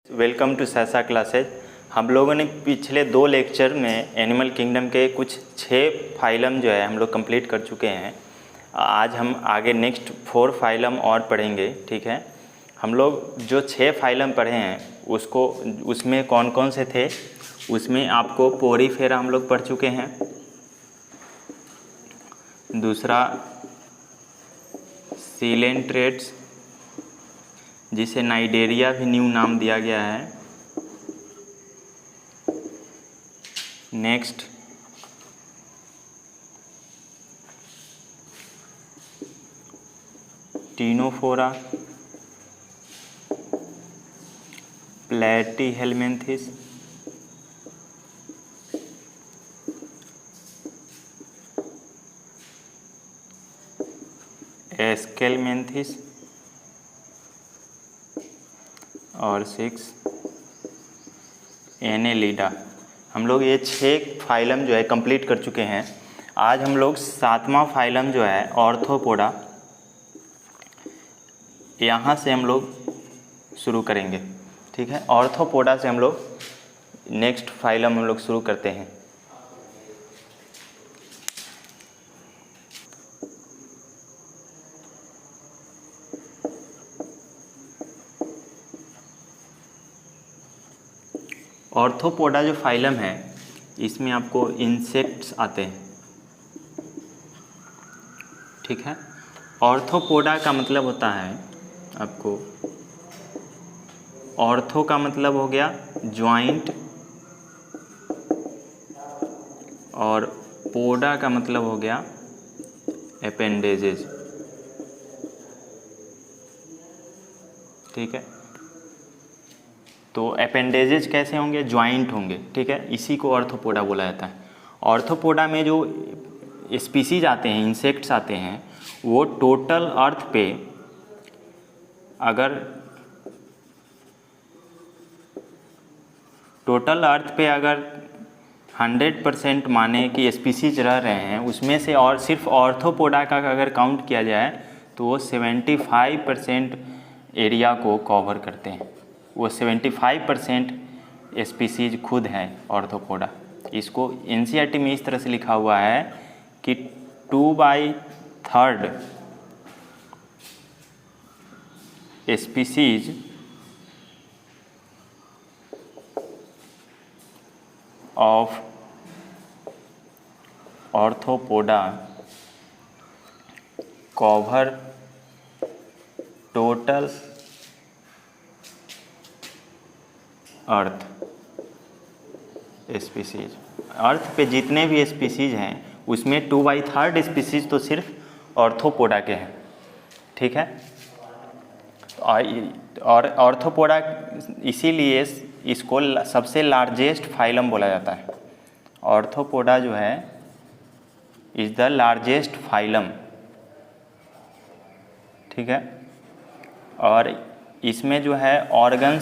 Welcome to सैसा classes. हम लोगों ने पिछले 2 लेक्चर में एनिमल किंगडम के कुछ 6 फाइलम जो है हम लोग कंप्लीट कर चुके हैं। आज हम आगे नेक्स्ट 4 फाइलम और पढ़ेंगे। ठीक है, हम लोग जो 6 फाइलम पढ़े हैं उसमें कौन कौन से थे, उसमें आपको पोरीफेरा हम लोग पढ़ चुके हैं। दूसरा सीलेंट्रेट्स, जिसे नाइडेरिया भी न्यू नाम दिया गया है। नेक्स्ट टीनोफोरा, प्लेटीहेलमिन्थिस, एस्केलमेंथिस और 6 एनेलिडा। हम लोग ये 6 फाइलम जो है कंप्लीट कर चुके हैं। आज हम लोग 7वां फाइलम जो है ऑर्थोपोडा, यहाँ से हम लोग शुरू करेंगे। ठीक है, ऑर्थोपोडा से हम लोग नेक्स्ट फाइलम हम लोग शुरू करते हैं। ऑर्थोपोडा जो फाइलम है इसमें आपको इंसेक्ट्स आते हैं। ठीक है, ऑर्थोपोडा का मतलब होता है आपको, ऑर्थो का मतलब हो गया ज्वाइंट और पोडा का मतलब हो गया अपेंडेजेज। ठीक है, तो अपेंडेजेज कैसे होंगे? ज्वाइंट होंगे। ठीक है, इसी को ऑर्थोपोडा बोला जाता है। ऑर्थोपोडा में जो स्पीसीज आते हैं, इंसेक्ट्स आते हैं, वो टोटल अर्थ पे अगर 100% माने कि स्पीसीज रह रहे हैं, उसमें से और सिर्फ ऑर्थोपोडा का अगर काउंट किया जाए तो वो 75% एरिया को कवर करते हैं। वो 75% स्पीसीज खुद हैं ऑर्थोपोडा। इसको एनसीईआरटी में इस तरह से लिखा हुआ है कि 2/3 species of arthropoda cover total earth species. Earth पे जितने भी स्पीसीज हैं उसमें 2/3 स्पीसीज तो सिर्फ ऑर्थोपोडा के हैं। ठीक है, और ऑर्थोपोडा इसीलिए इसको सबसे लार्जेस्ट फाइलम बोला जाता है। ऑर्थोपोडा जो है इज़ द लार्जेस्ट फाइलम। ठीक है, और इसमें जो है organ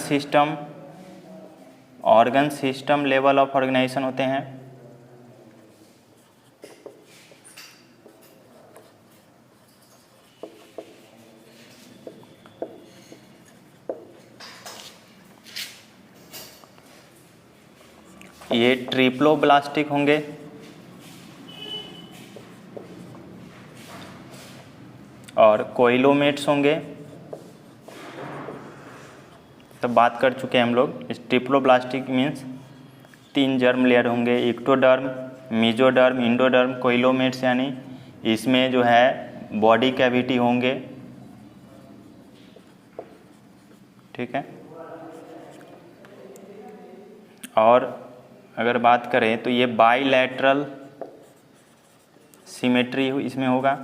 system level of organisation होते हैं। ये ट्रिप्लोब्लास्टिक होंगे, और कोइलोमेट्स होंगे। तो बात कर चुके हैं हम लोग। इस ट्रिप्लोब्लास्टिक मीन्स 3 जर्म लेयर होंगे, इक्टोडर्म, मेसोडर्म, इंडोडर्म, कोइलोमेट्स, यानी इसमें जो है बॉडी कैविटी होंगे। ठीक है, और अगर बात करें तो ये बाइलैटरल सिमेट्री इसमें होगा।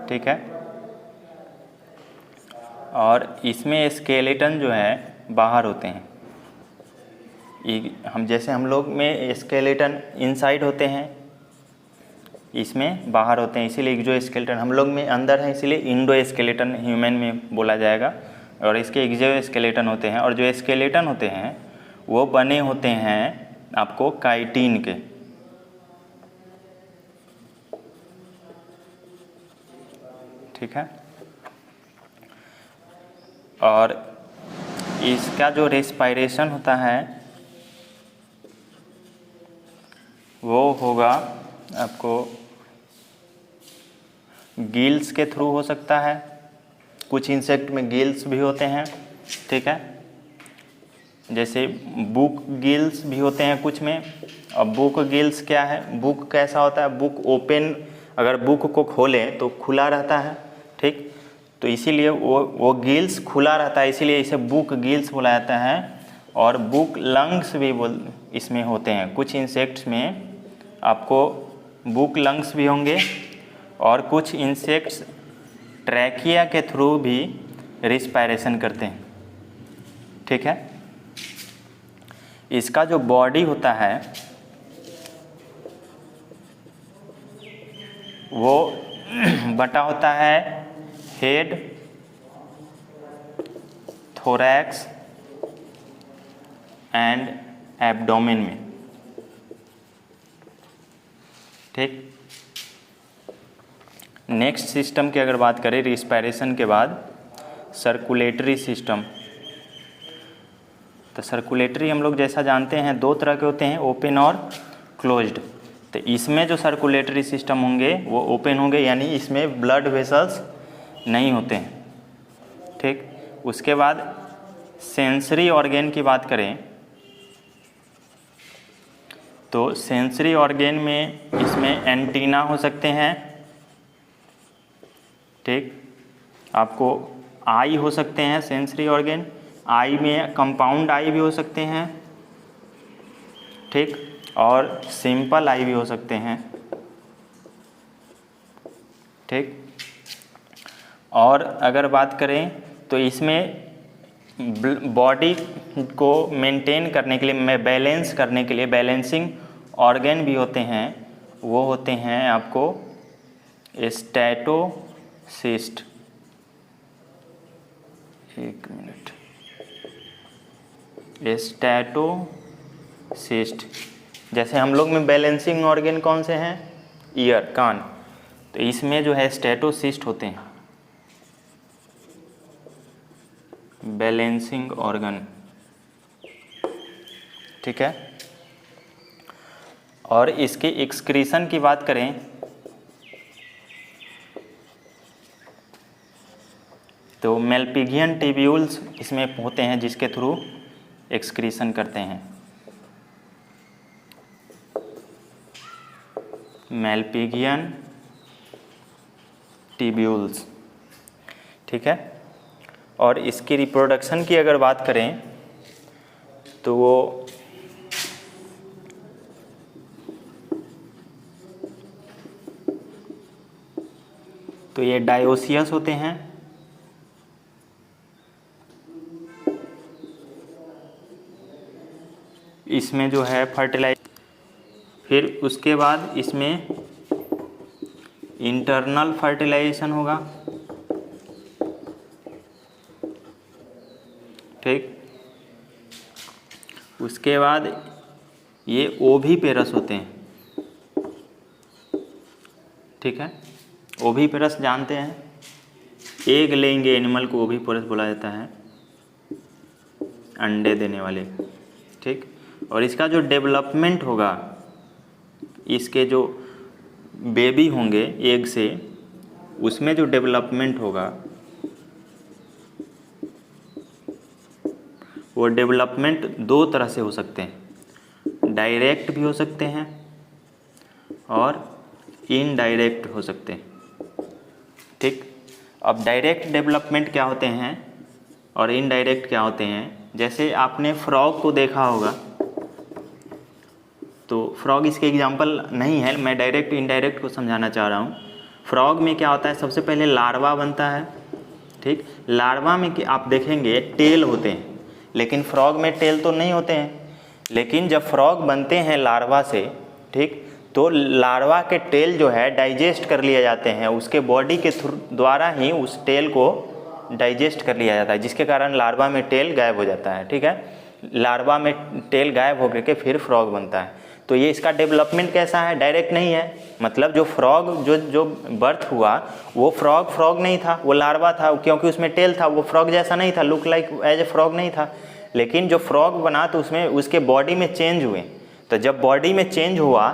ठीक है, और इसमें स्केलेटन जो है बाहर होते हैं। हम लोग में स्केलेटन इनसाइड होते हैं, इसमें बाहर होते हैं, इसीलिए एक्सोस्केलेटन हम लोग में अंदर है, इसीलिए इंडो स्केलेटन ह्यूमन में बोला जाएगा। और इसके एक्सोस्केलेटन होते हैं, और जो स्केलेटन होते हैं वो बने होते हैं आपको काइटिन के। ठीक है, और इसका जो रेस्पायरेशन होता है वो होगा आपको गिल्स के थ्रू हो सकता है, कुछ इंसेक्ट में गिल्स भी होते हैं, ठीक है, जैसे बुक गिल्स भी होते हैं कुछ में। अब बुक गिल्स क्या है, बुक कैसा होता है, बुक ओपन, अगर बुक को खोलें तो खुला रहता है, ठीक, तो इसीलिए वो गिल्स खुला रहता है, इसीलिए इसे बुक गिल्स बोला जाता है। और बुक लंग्स भी इसमें होते हैं, कुछ इंसेक्ट्स में आपको बुक लंग्स भी होंगे, और कुछ इंसेक्ट्स ट्रैकिया के थ्रू भी रिस्पायरेशन करते हैं, ठीक है। इसका जो बॉडी होता है वो बटा होता है हेड, थोरैक्स एंड एब्डोमेन में, ठीक। नेक्स्ट सिस्टम की अगर बात करें रिस्पायरेशन के बाद, सर्कुलेटरी सिस्टम। तो सर्कुलेटरी हम लोग जैसा जानते हैं दो तरह के होते हैं, ओपन और क्लोज्ड। तो इसमें जो सर्कुलेटरी सिस्टम होंगे वो ओपन होंगे, यानी इसमें ब्लड वेसल्स नहीं होते हैं, ठीक। उसके बाद सेंसरी ऑर्गेन की बात करें तो सेंसरी ऑर्गेन में इसमें एंटीना हो सकते हैं, ठीक। आपको आई हो सकते हैं सेंसरी ऑर्गेन, आई में कंपाउंड आई भी हो सकते हैं, ठीक, और सिंपल आई भी हो सकते हैं, ठीक। और अगर बात करें तो इसमें बॉडी को मेंटेन करने के लिए, बैलेंस करने के लिए बैलेंसिंग ऑर्गन भी होते हैं, वो होते हैं आपको स्टैटोसिस्ट। एक मिनट, स्टैटोसिस्ट। जैसे हम लोग में बैलेंसिंग ऑर्गन कौन से हैं, ईयर, कान, तो इसमें जो है स्टैटोसिस्ट होते हैं, बैलेंसिंग ऑर्गन, ठीक है। और इसके एक्सक्रीशन की बात करें तो मेलपिगियन टिब्यूल्स इसमें होते हैं जिसके थ्रू एक्सक्रीशन करते हैं, मेलपिगियन टिब्यूल्स, ठीक है। और इसकी रिप्रोडक्शन की अगर बात करें तो वो तो ये डायोसियस होते हैं, इसमें जो है फर्टिलाइज, फिर उसके बाद इसमें इंटरनल फर्टिलाइजेशन होगा, ठीक। उसके बाद ये ओविपेरस होते हैं, ठीक है। ओविपेरस जानते हैं, एग लेंगे एनिमल को ओविपेरस बोला जाता है, अंडे देने वाले, ठीक। और इसका जो डेवलपमेंट होगा, इसके जो बेबी होंगे एग से, उसमें जो डेवलपमेंट होगा वो डेवलपमेंट दो तरह से हो सकते हैं, डायरेक्ट भी हो सकते हैं और इनडायरेक्ट हो सकते हैं, ठीक। अब डायरेक्ट डेवलपमेंट क्या होते हैं और इनडायरेक्ट क्या होते हैं, जैसे आपने फ्रॉग को देखा होगा, तो फ्रॉग इसके एग्जांपल नहीं है, मैं डायरेक्ट इनडायरेक्ट को समझाना चाह रहा हूँ। फ्रॉग में क्या होता है, सबसे पहले लार्वा बनता है, ठीक। लार्वा में कि आप देखेंगे टेल होते हैं, लेकिन फ्रॉग में टेल तो नहीं होते हैं। लेकिन जब फ्रॉग बनते हैं लार्वा से, ठीक, तो लार्वा के टेल जो है डाइजेस्ट कर लिए जाते हैं, उसके बॉडी के द्वारा ही उस टेल को डाइजेस्ट कर लिया जाता है, जिसके कारण लार्वा में टेल गायब हो जाता है, ठीक है। लार्वा में टेल गायब हो के फिर फ्रॉग बनता है। तो ये इसका डेवलपमेंट कैसा है, डायरेक्ट नहीं है। मतलब जो फ्रॉग जो बर्थ हुआ वो फ्रॉग नहीं था, वो लार्वा था, क्योंकि उसमें टेल था, वो फ्रॉग जैसा नहीं था, look like as a frog नहीं था। लेकिन जो फ्रॉग बना तो उसमें उसके बॉडी में चेंज हुए, तो जब बॉडी में चेंज हुआ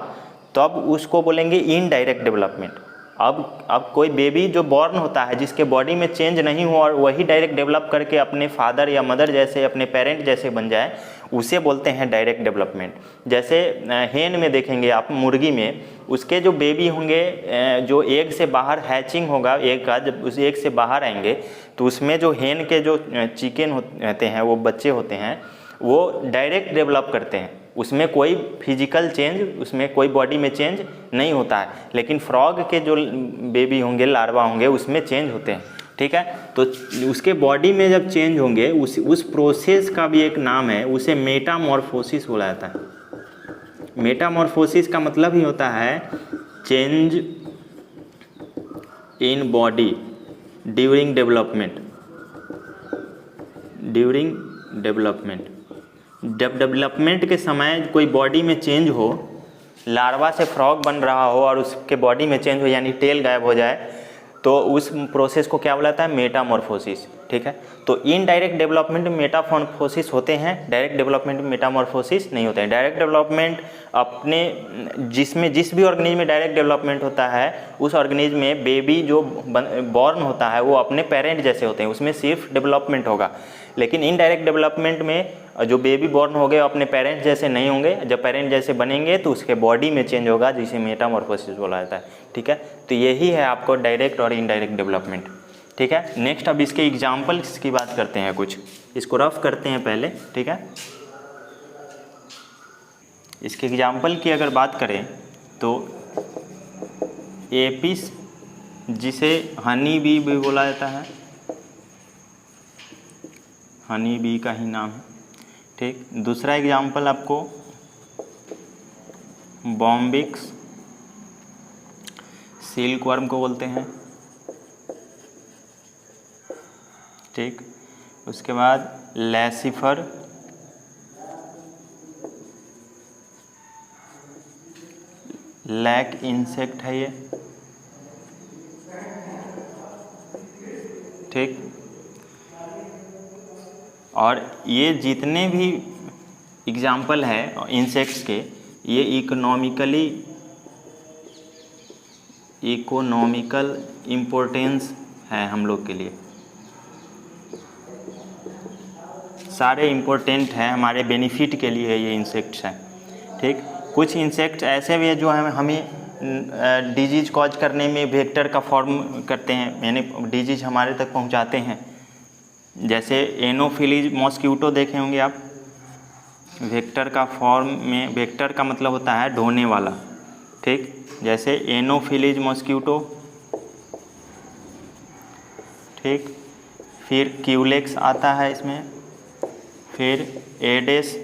तब उसको बोलेंगे इनडायरेक्ट डेवलपमेंट। अब कोई बेबी जो बॉर्न होता है जिसके बॉडी में चेंज नहीं हुआ और वही डायरेक्ट डेवलप करके अपने फादर या मदर जैसे, अपने पेरेंट जैसे बन जाए, उसे बोलते हैं डायरेक्ट डेवलपमेंट। जैसे हेन में देखेंगे आप, मुर्गी में उसके जो बेबी होंगे, जो एग से बाहर हैचिंग होगा एग का, जब उस एग से बाहर आएंगे तो उसमें जो हेन के जो चिकन होते हैं, वो बच्चे होते हैं, वो डायरेक्ट डेवलप करते हैं, उसमें कोई फिजिकल चेंज, उसमें कोई बॉडी में चेंज नहीं होता है। लेकिन फ्रॉग के जो बेबी होंगे, लार्वा होंगे, उसमें चेंज होते हैं, ठीक है। तो उसके बॉडी में जब चेंज होंगे, उस प्रोसेस का भी एक नाम है, उसे मेटामॉर्फोसिस बोला जाता है। मेटामॉर्फोसिस का मतलब ही होता है change in body during development. जब डेवलपमेंट के समय कोई बॉडी में चेंज हो, लार्वा से फ्रॉग बन रहा हो और उसके बॉडी में चेंज हो, यानी टेल गायब हो जाए, तो उस प्रोसेस को क्या बुलाता है, मेटामॉर्फोसिस, ठीक है। तो इनडायरेक्ट डेवलपमेंट में मेटामॉर्फोसिस होते हैं, डायरेक्ट डेवलपमेंट में मेटामॉर्फोसिस नहीं होते हैं। डायरेक्ट डेवलपमेंट अपने जिस भी ऑर्गेनिज्म में डायरेक्ट डेवलपमेंट होता है, उस ऑर्गेनिज्म में बेबी जो बॉर्न होता है वो अपने पेरेंट जैसे होते हैं, उसमें सिर्फ डेवलपमेंट होगा। लेकिन इनडायरेक्ट डेवलपमेंट में जो बेबी बॉर्न हो गए अपने पेरेंट्स जैसे नहीं होंगे, जब पेरेंट जैसे बनेंगे तो उसके बॉडी में चेंज होगा, जिसे मेटामॉर्फोसिस बोला जाता है, ठीक है। तो यही है आपको डायरेक्ट और इनडायरेक्ट डेवलपमेंट, ठीक है। नेक्स्ट अब इसके एग्जाम्पल्स की बात करते हैं, कुछ इसको रफ करते हैं पहले, ठीक है। इसके एग्जाम्पल की अगर बात करें तो एपिस, जिसे हनी बी भी बोला जाता है, हनी बी का ही नाम है, ठीक। दूसरा एग्जाम्पल आपको बॉम्बिक्स, सिल्क वर्म को बोलते हैं, ठीक। उसके बाद लैसिफर, लैक इंसेक्ट है ये, ठीक। और ये जितने भी एग्जाम्पल है इंसेक्ट्स के, ये इकोनॉमिकल इम्पोर्टेंस है हम लोग के लिए, सारे इम्पोर्टेंट हैं, हमारे बेनिफिट के लिए ये इंसेक्ट्स हैं, ठीक। कुछ इंसेक्ट्स ऐसे भी हैं जो हमें डिजीज कॉज करने में वेक्टर का फॉर्म करते हैं, यानी डिजीज हमारे तक पहुंचाते हैं। जैसे एनोफिलीज मॉस्क्यूटो देखे होंगे आप, वेक्टर का फॉर्म में, वेक्टर का मतलब होता है ढोने वाला, ठीक। जैसे एनोफिलीज मॉस्क्यूटो, ठीक। फिर क्यूलेक्स आता है इसमें, फिर एडेस,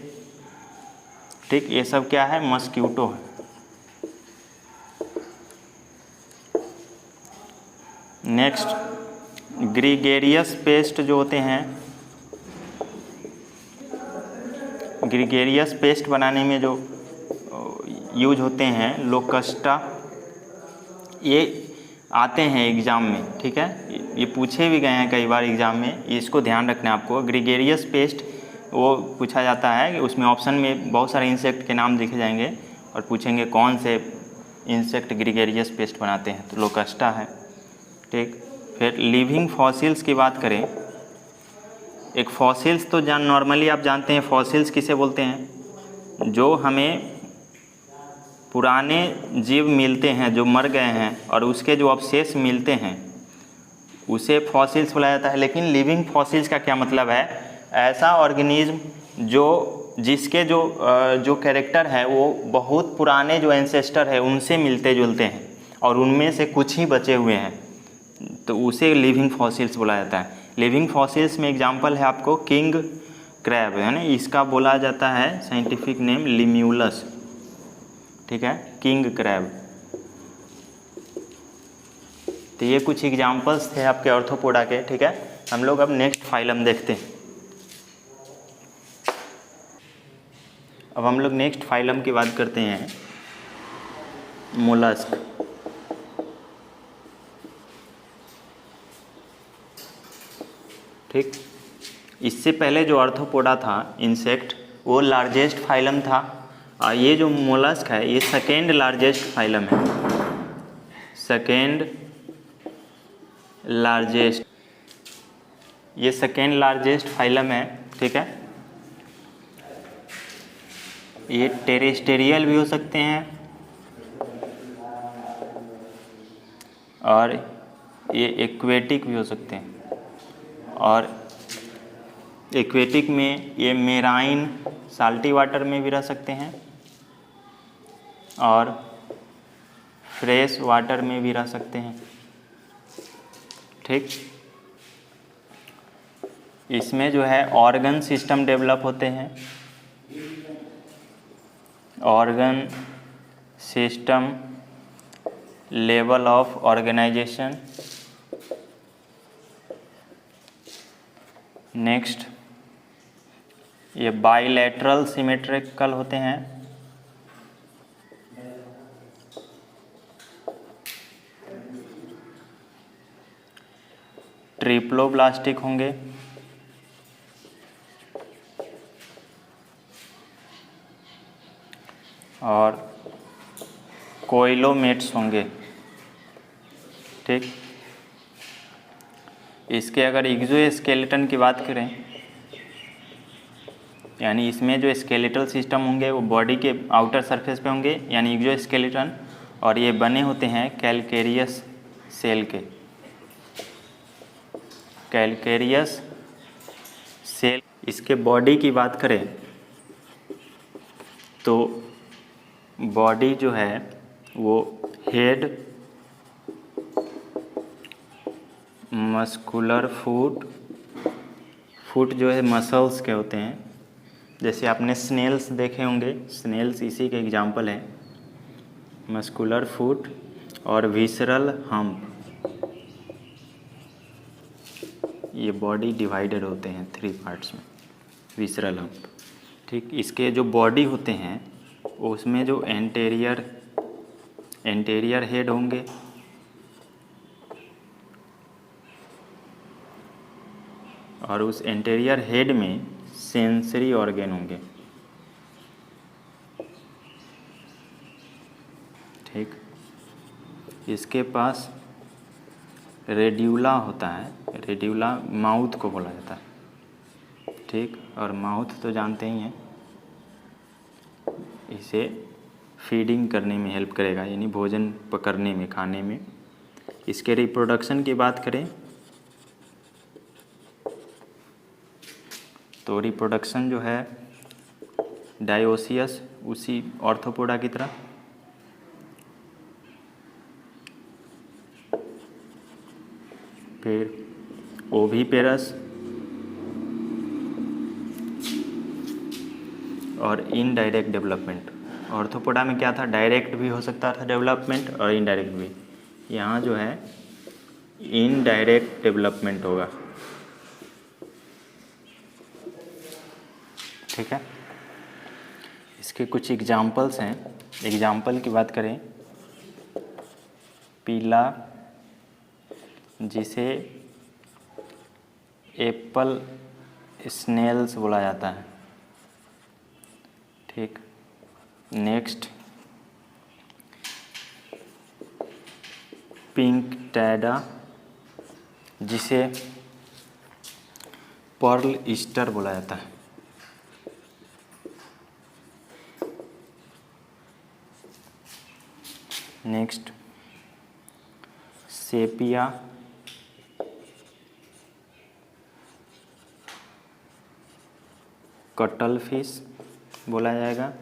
ठीक। ये सब क्या है, मॉस्क्यूटो है। नेक्स्ट ग्रीगेरियस पेस्ट जो होते हैं, ग्रीगेरियस पेस्ट बनाने में जो यूज होते हैं, लोकस्टा, ये आते हैं एग्ज़ाम में, ठीक है। ये पूछे भी गए हैं कई बार एग्ज़ाम में, इसको ध्यान रखना है आपको। ग्रीगेरियस पेस्ट वो पूछा जाता है कि उसमें ऑप्शन में बहुत सारे इंसेक्ट के नाम दिखे जाएंगे और पूछेंगे कौन से इंसेक्ट ग्रीगेरियस पेस्ट बनाते हैं, तो लोकस्टा है, ठीक। फिर लिविंग फॉसिल्स की बात करें, एक फॉसिल्स तो नॉर्मली आप जानते हैं, फॉसिल्स किसे बोलते हैं, जो हमें पुराने जीव मिलते हैं जो मर गए हैं और उसके जो अवशेष मिलते हैं, उसे फॉसिल्स बोला जाता है। लेकिन लिविंग फॉसिल्स का क्या मतलब है, ऐसा ऑर्गेनिज्म जिसके जो कैरेक्टर है वो बहुत पुराने जो एंसेस्टर है उनसे मिलते जुलते हैं और उनमें से कुछ ही बचे हुए हैं, तो उसे लिविंग फॉसिल्स बोला जाता है। लिविंग फॉसिल्स में एग्जांपल है आपको किंग क्रैब, है ना, इसका बोला जाता है साइंटिफिक नेम लिम्यूलस, ठीक है, किंग क्रैब। तो ये कुछ एग्जांपल्स थे आपके ऑर्थोपोडा के, ठीक है। हम लोग अब नेक्स्ट फाइलम देखते हैं। अब हम लोग नेक्स्ट फाइलम की बात करते हैं, मोलस्क। ठीक, इससे पहले जो आर्थ्रोपोडा था इंसेक्ट, वो लार्जेस्ट फाइलम था, और ये जो मोलस्क है ये सेकेंड लार्जेस्ट फाइलम है, सेकेंड लार्जेस्ट, ये सेकेंड लार्जेस्ट फाइलम है। ठीक है, ये टेरेस्टेरियल भी हो सकते हैं और ये एक्वेटिक भी हो सकते हैं, और एक्वेटिक में ये मेराइन साल्टी वाटर में भी रह सकते हैं और फ्रेश वाटर में भी रह सकते हैं। ठीक, इसमें जो है ऑर्गन सिस्टम डेवलप होते हैं, organ system, level of organisation. Next, ये बाइलेटरल सिमेट्रिकल होते हैं, ट्रिप्लोब्लास्टिक होंगे, और कोइलोमेट्स होंगे। ठीक, इसके अगर एक्सोस्केलेटन की बात करें, यानी इसमें जो स्केलेटल सिस्टम होंगे वो बॉडी के आउटर सरफेस पे होंगे, यानी एक्सोस्केलेटन, और ये बने होते हैं कैलकेरियस सेल के, कैलकेरियस सेल। इसके बॉडी की बात करें तो बॉडी जो है वो हेड, मस्कुलर फुट, फुट जो है मसल्स के होते हैं, जैसे आपने स्नेल्स देखे होंगे, स्नेल्स इसी के एग्जाम्पल हैं, मस्कुलर फुट और विसरल हम्प। ये बॉडी डिवाइडेड होते हैं 3 पार्ट्स में, विसरल हम्प। ठीक, इसके जो बॉडी होते हैं उसमें जो एंटेरियर हेड होंगे, और उस एंटेरियर हेड में सेंसरी ऑर्गन होंगे। ठीक, इसके पास रेड्यूला होता है, रेड्यूला माउथ को बोला जाता है। ठीक, और माउथ तो जानते ही हैं, इसे फीडिंग करने में हेल्प करेगा, यानी भोजन पकड़ने में, खाने में। इसके रिप्रोडक्शन की बात करें तो रिप्रोडक्शन जो है डायोसियस, उसी ऑर्थोपोडा की तरह। फिर ओविपेरस और इनडायरेक्ट डेवलपमेंट। ऑर्थोपोडा में क्या था, डायरेक्ट भी हो सकता था डेवलपमेंट और इनडायरेक्ट भी। यहाँ जो है इनडायरेक्ट डेवलपमेंट होगा। ठीक है, इसके कुछ एग्जाम्पल्स हैं। एग्जाम्पल की बात करें, पीला, जिसे एप्पल स्नेल्स बोला जाता है। ठीक, नेक्स्ट पिंक टैडा, जिसे पर्ल ईस्टर बोला जाता है। नेक्स्ट सेपिया, कटल फिश बोला जाएगा।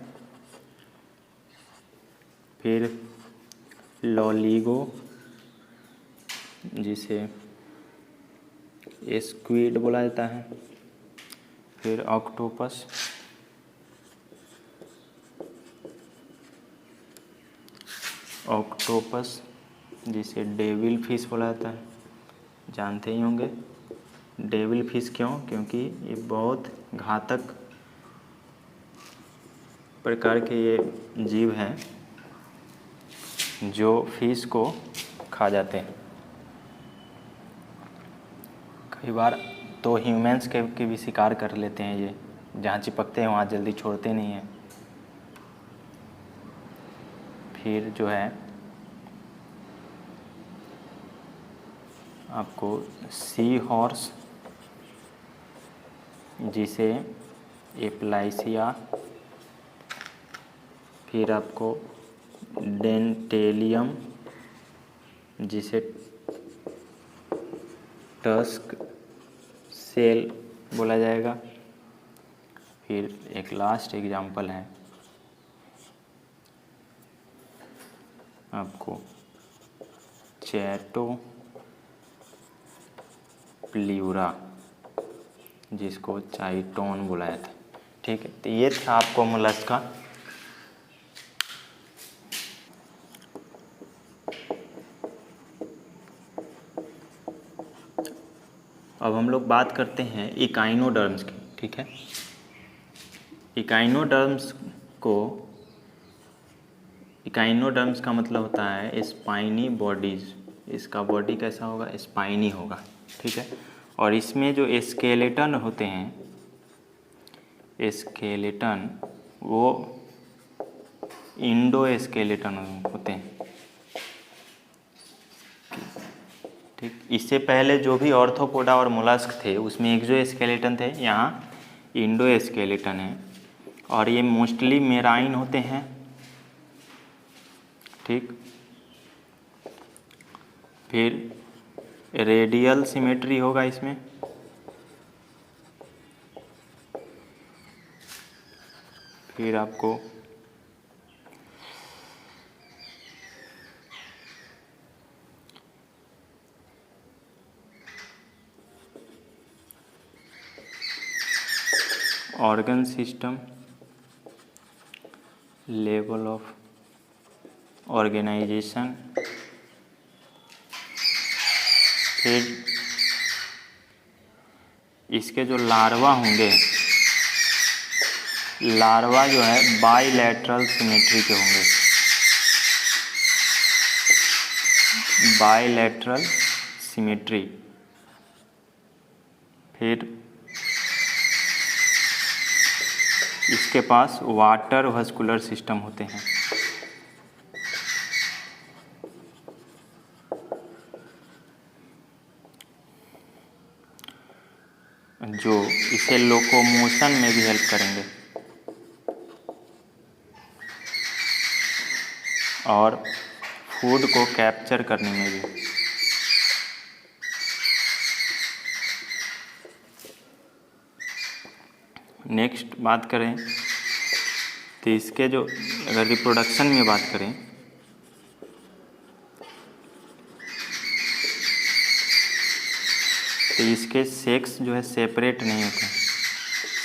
फिर लॉलीगो, जिसे स्क्विड बोला जाता है। फिर ऑक्टोपस, ऑक्टोपस जिसे डेविल फिश बोला जाता है, जानते ही होंगे। डेविल फिश क्यों? क्योंकि ये बहुत घातक प्रकार के ये जीव हैं जो फिश को खा जाते हैं। कई बार तो ह्यूमंस के भी शिकार कर लेते हैं ये, जहाँ चिपकते हैं वहाँ जल्दी छोड़ते नहीं हैं। फिर जो है आपको सी हॉर्स, जिसे एप्लाइसिया, फिर आपको डेंटेलियम, जिसे टस्क सेल बोला जाएगा। फिर एक लास्ट एग्जाम्पल है आपको चैटो प्ल्यूरा, जिसको चाइटोन बोला जाता है। ठीक है, तो ये था आपको मोलस्क का। अब हम लोग बात करते हैं इकाइनोडर्म्स की। ठीक है, इकाइनोडर्म्स का मतलब होता है स्पाइनी बॉडीज। इसका बॉडी कैसा होगा? स्पाइनी होगा। ठीक है, और इसमें जो स्केलेटन होते हैं, स्केलेटन वो इंडोस्केलेटन होते हैं। ठीक, इससे पहले जो भी ऑर्थोपोडा और मोलस्क थे उसमें एक्सोस्केलेटन थे, यहाँ इंडोस्केलेटन है। और ये मोस्टली मेराइन होते हैं। ठीक, फिर रेडियल सिमेट्री होगा इसमें। फिर आपको organ system, level of organisation, फिर इसके जो लार्वा होंगे, लार्वा जो है बाइलैटरल सिमेट्री के होंगे, बाइलैटरल सिमेट्री। फिर इसके पास वाटर वस्कुलर सिस्टम होते हैं। जो इसे लोकोमोशन में भी हेल्प करेंगे और फूड को कैप्चर करने में भी। नेक्स्ट बात करें तो इसके जो अगर रिप्रोडक्शन में बात करें तो इसके सेक्स जो है सेपरेट नहीं होते हैं।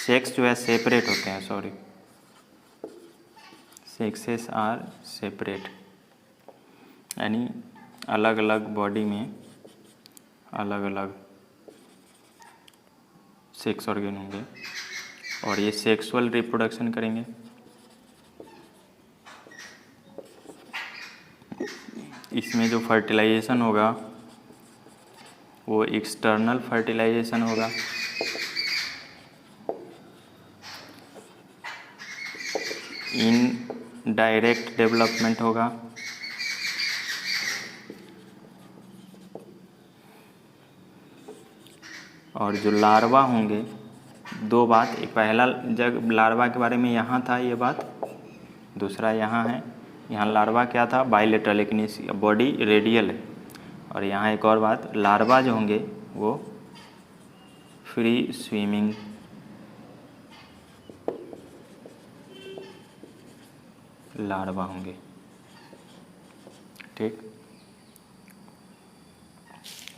सेक्स जो है सेपरेट होते हैं, सॉरी, सेक्सेस आर सेपरेट, यानी अलग अलग बॉडी में अलग अलग सेक्स ऑर्गन होंगे और ये सेक्सुअल रिप्रोडक्शन करेंगे। इसमें जो फर्टिलाइजेशन होगा वो एक्सटर्नल फर्टिलाइजेशन होगा। इनडायरेक्ट डेवलपमेंट होगा। और जो लार्वा होंगे, दो बात, एक पहला जब लार्वा के बारे में यहाँ था ये बात, दूसरा यहाँ है। यहाँ लार्वा क्या था? बाइलेटरल, लेकिन इस बॉडी रेडियल है। और यहाँ एक और बात, लार्वा जो होंगे वो फ्री स्विमिंग लार्वा होंगे। ठीक,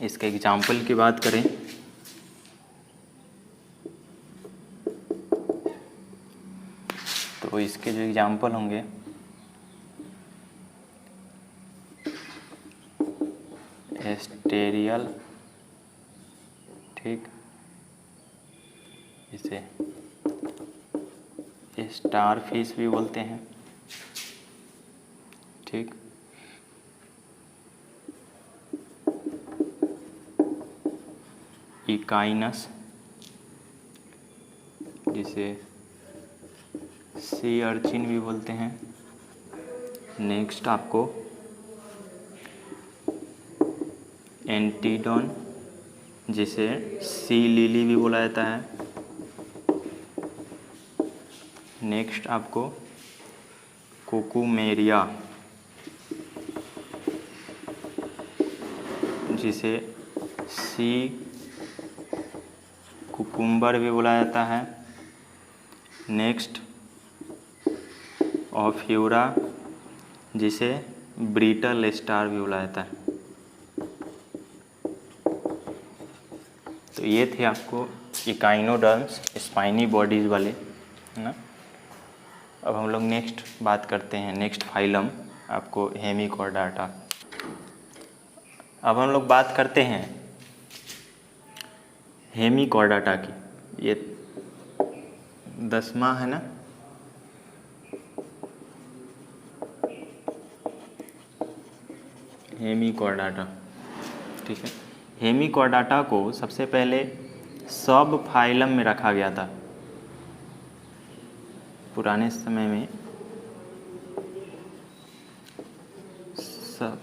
इसके एग्जाम्पल की बात करें तो इसके जो एग्जाम्पल होंगे एस्टेरियल, ठीक, इसे स्टार फिश भी बोलते हैं, ठीक। इकाइनस, जिसे सी अर्चिन भी बोलते हैं। नेक्स्ट आपको एंटीडोन, जिसे सी लिली भी बोला जाता है। नेक्स्ट आपको कुकुमेरिया, जिसे सी कुकुम्बर भी बोला जाता है। नेक्स्ट ऑफ्यूरा, जिसे ब्रिटल स्टार भी बोला जाता है। तो ये थे आपको इकाइनोडर्म्स, स्पाइनी बॉडीज़ वाले, है ना। अब हम लोग नेक्स्ट बात करते हैं, नेक्स्ट फाइलम आपको हेमिकॉर्डाटा। अब हम लोग बात करते हैं हेमिकॉर्डाटा की। ये 10वां है ना। हेमिकॉर्डाटा, ठीक है। हेमिकॉर्डाटा को सबसे पहले सब फाइलम में रखा गया था पुराने समय में। सब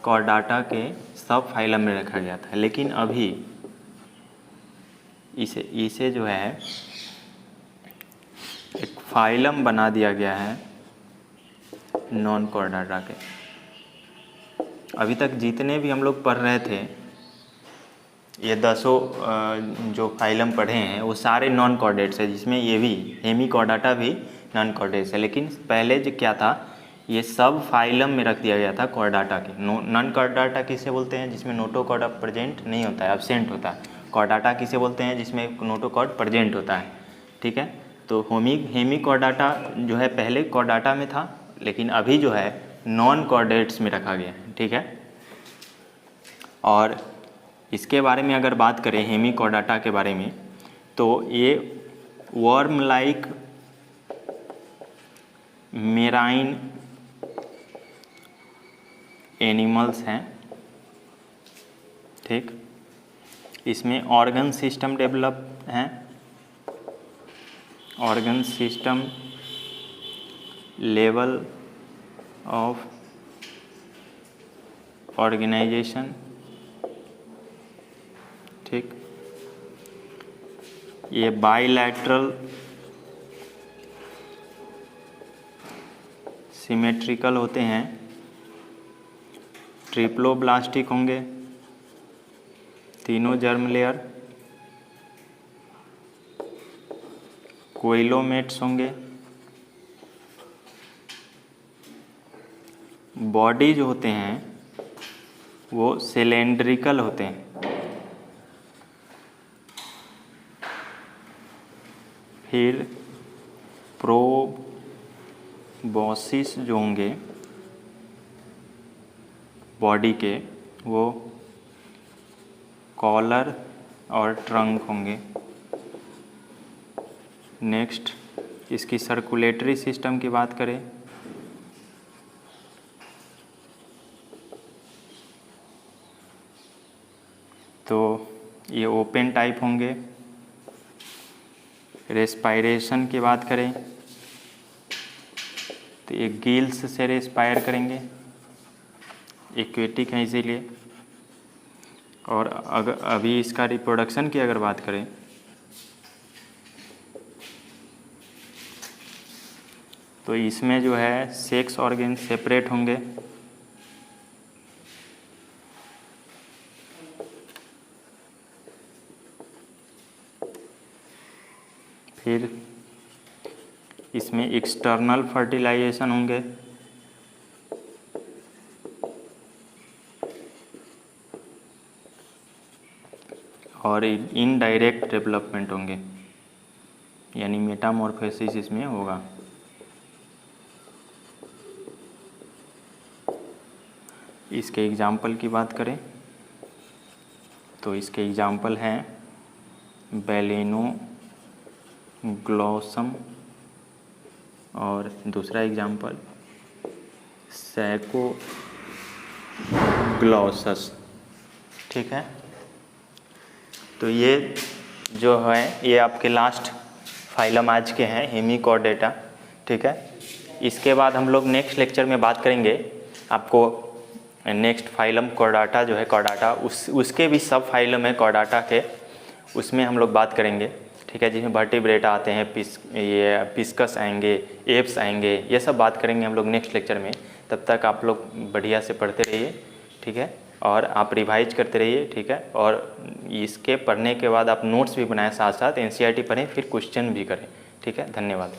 कॉर्डाटा के सब फाइलम में रखा गया था, लेकिन अभी इसे जो है एक फाइलम बना दिया गया है नॉन कॉर्डाटा के। अभी तक जितने भी हम लोग पढ़ रहे थे, ये 10 जो फाइलम पढ़े हैं वो सारे नॉन कॉर्डेट्स है, जिसमें ये भी हेमिकॉर्डाटा भी नॉन कॉर्डेट्स है। लेकिन पहले जो क्या था, ये सब फाइलम में रख दिया गया था कॉर्डाटा के। नॉन कॉर्डाटा किसे बोलते हैं, जिसमें नोटोकॉर्ड प्रेजेंट नहीं होता है, एब्सेंट होता है। कॉर्डाटा किसे बोलते हैं, जिसमें नोटोकॉर्ड प्रेजेंट होता है, ठीक है। तो हेमिकॉर्डाटा जो है पहले कॉर्डाटा में था, लेकिन अभी जो है नॉन कॉर्डेट्स में रखा गया है, ठीक है। और इसके बारे में अगर बात करें हेमिकॉर्डाटा के बारे में, तो ये वर्म लाइक मेराइन एनिमल्स हैं, ठीक। इसमें ऑर्गन सिस्टम डेवलप हैं। Organ system, level of organisation, ठीक। ये बाइलैटरल सिमेट्रिकल होते हैं, ट्रिप्लोब्लास्टिक होंगे, तीनों जर्म लेयर, कोइलोमेट्स होंगे। बॉडी जो होते हैं वो सिलेंड्रिकल होते हैं। फिर प्रोबॉसिस जो होंगे बॉडी के, वो कॉलर और ट्रंक होंगे। नेक्स्ट इसकी सर्कुलेटरी सिस्टम की बात करें तो ये ओपन टाइप होंगे। रेस्पायरेशन की बात करें तो ये गिल्स से रेस्पायर करेंगे, एक्वेटिक है इसीलिए। और अगर अभी इसका रिप्रोडक्शन की अगर बात करें तो इसमें जो है सेक्स ऑर्गन सेपरेट होंगे। फिर इसमें एक्सटर्नल फर्टिलाइजेशन होंगे। और इनडायरेक्ट डेवलपमेंट होंगे, यानी मेटामॉर्फोसिस इसमें होगा। इसके एग्जाम्पल की बात करें तो इसके एग्जाम्पल हैं बैलेनो ग्लोसम और दूसरा एग्जाम्पल सैकोग्लॉसस। ठीक है, तो ये जो है ये आपके लास्ट फाइलम आज के हैं हेमिचोर्डेटा। ठीक है, इसके बाद हम लोग नेक्स्ट लेक्चर में बात करेंगे आपको नेक्स्ट फाइलम कॉर्डाटा जो है कॉर्डाटा, उसके भी सब फाइलम है कॉर्डाटा के, उसमें हम लोग बात करेंगे। ठीक है, जिसमें वर्टिब्रेटा आते हैं, ये पिस्कस आएंगे, एप्स आएंगे, ये सब बात करेंगे हम लोग नेक्स्ट लेक्चर में। तब तक आप लोग बढ़िया से पढ़ते रहिए। ठीक है, और आप रिवाइज करते रहिए। ठीक है, और इसके पढ़ने के बाद आप नोट्स भी बनाएं, साथ साथ एनसीईआरटी पढ़ें, फिर क्वेश्चन भी करें। ठीक है, धन्यवाद।